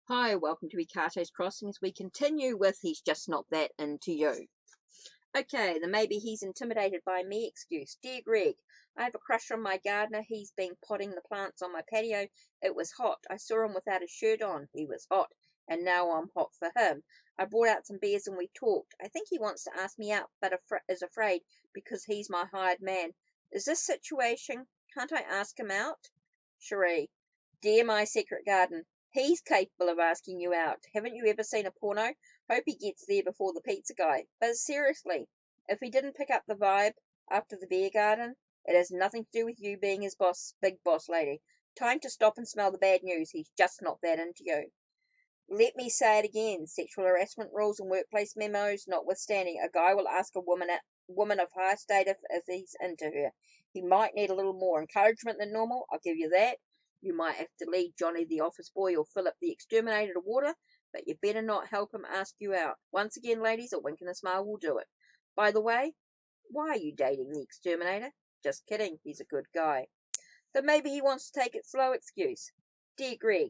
Hi, welcome to Ikate's Crossing as we continue with He's Just Not That Into You. Okay, the maybe he's intimidated by me excuse. Dear Greg, I have a crush on my gardener. He's been potting the plants on my patio. It was hot. I saw him without a shirt on. He was hot. And now I'm hot for him. I brought out some beers and we talked. I think he wants to ask me out, but is afraid because he's my hired man. Is this situation? Can't I ask him out? Cherie, dear my secret garden, he's capable of asking you out. Haven't you ever seen a porno? Hope he gets there before the pizza guy. But seriously, if he didn't pick up the vibe after the beer garden, it has nothing to do with you being his boss, big boss lady. Time to stop and smell the bad news. He's just not that into you. Let me say it again. Sexual harassment rules and workplace memos notwithstanding, a guy will ask a woman of higher status if he's into her. He might need a little more encouragement than normal, I'll give you that. You might have to lead Johnny the office boy or Philip the exterminator to water, but you better not help him ask you out. Once again, ladies, a wink and a smile will do it. By the way, why are you dating the exterminator? Just kidding, he's a good guy. But maybe he wants to take it slow excuse. Dear Greg,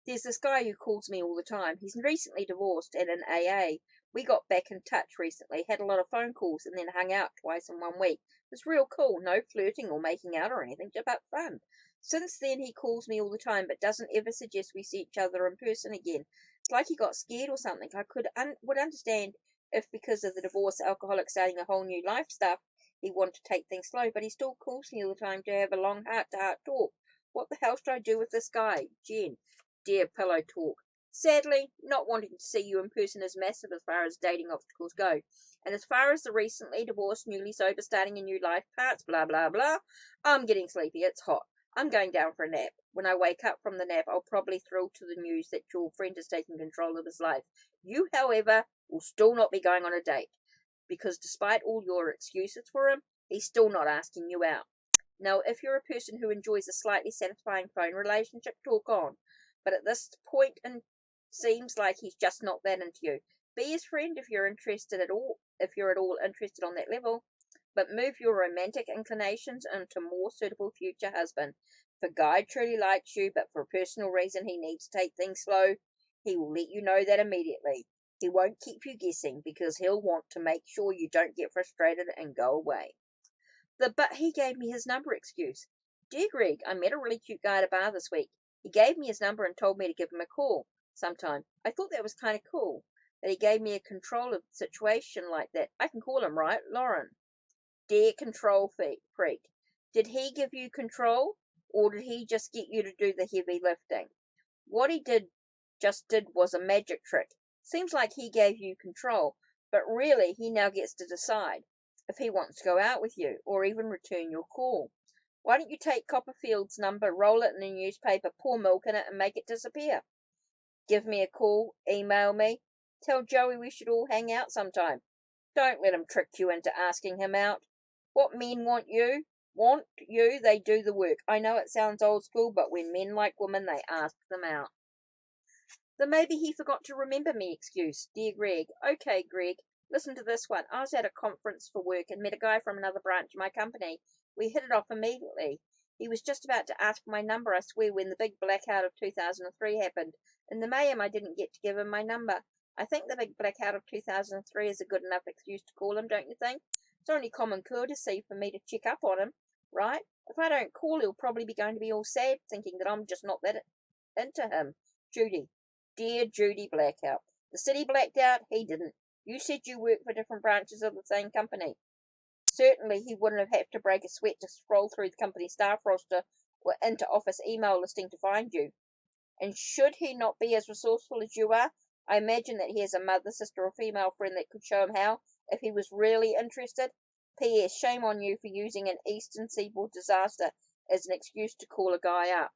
there's this guy who calls me all the time. He's recently divorced and in AA. We got back in touch recently, had a lot of phone calls, and then hung out twice in 1 week. It was real cool, no flirting or making out or anything, just about fun. Since then, he calls me all the time, but doesn't ever suggest we see each other in person again. It's like he got scared or something. I would understand if, because of the divorce, alcoholic starting a whole new life stuff, he wanted to take things slow, but he still calls me all the time to have a long heart-to-heart talk. What the hell should I do with this guy? Jen, dear pillow talk. Sadly, not wanting to see you in person is massive as far as dating obstacles go. And as far as the recently divorced, newly sober, starting a new life parts, blah, blah, blah, I'm getting sleepy. It's hot. I'm going down for a nap. When I wake up from the nap, I'll probably thrill to the news that your friend is taking control of his life. You, however, will still not be going on a date, because despite all your excuses for him, he's still not asking you out. Now, if you're a person who enjoys a slightly satisfying phone relationship, talk on. But at this point, it seems like he's just not that into you. Be his friend if you're interested at all, if you're at all interested on that level. But move your romantic inclinations into more suitable future husband. If a guy truly likes you, but for a personal reason he needs to take things slow, he will let you know that immediately. He won't keep you guessing because he'll want to make sure you don't get frustrated and go away. But he gave me his number excuse. Dear Greg, I met a really cute guy at a bar this week. He gave me his number and told me to give him a call sometime. I thought that was kind of cool, that he gave me a control of the situation like that. I can call him, right? Lauren. Dear control freak, did he give you control, or did he just get you to do the heavy lifting? What he just did was a magic trick. Seems like he gave you control, but really he now gets to decide if he wants to go out with you, or even return your call. Why don't you take Copperfield's number, roll it in a newspaper, pour milk in it, and make it disappear? Give me a call, email me, tell Joey we should all hang out sometime. Don't let him trick you into asking him out. What men want you, they do the work. I know it sounds old school, but when men like women, they ask them out. The maybe he forgot to remember me excuse. Dear Greg, okay, Greg, listen to this one. I was at a conference for work and met a guy from another branch of my company. We hit it off immediately. He was just about to ask for my number, I swear, when the big blackout of 2003 happened. In the mayhem, I didn't get to give him my number. I think the big blackout of 2003 is a good enough excuse to call him, don't you think? It's only common courtesy for me to check up on him, right? If I don't call, he'll probably be going to be all sad, thinking that I'm just not that into him. Judy. Dear Judy Blackout. The city blacked out, he didn't. You said you worked for different branches of the same company. Certainly he wouldn't have had to break a sweat to scroll through the company staff roster or into office email listing to find you. And should he not be as resourceful as you are, I imagine that he has a mother, sister, or female friend that could show him how, if he was really interested. P.S. Shame on you for using an Eastern Seaboard disaster as an excuse to call a guy up.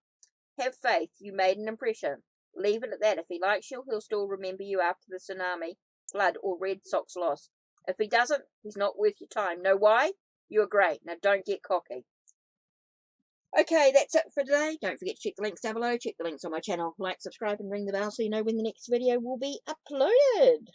Have faith, you made an impression. Leave it at that. If he likes you, he'll still remember you after the tsunami, flood, or Red Sox loss. If he doesn't, he's not worth your time. Know why? You're great. Now don't get cocky. Okay, that's it for today. Don't forget to check the links down below. Check the links on my channel. Like, subscribe, and ring the bell so you know when the next video will be uploaded.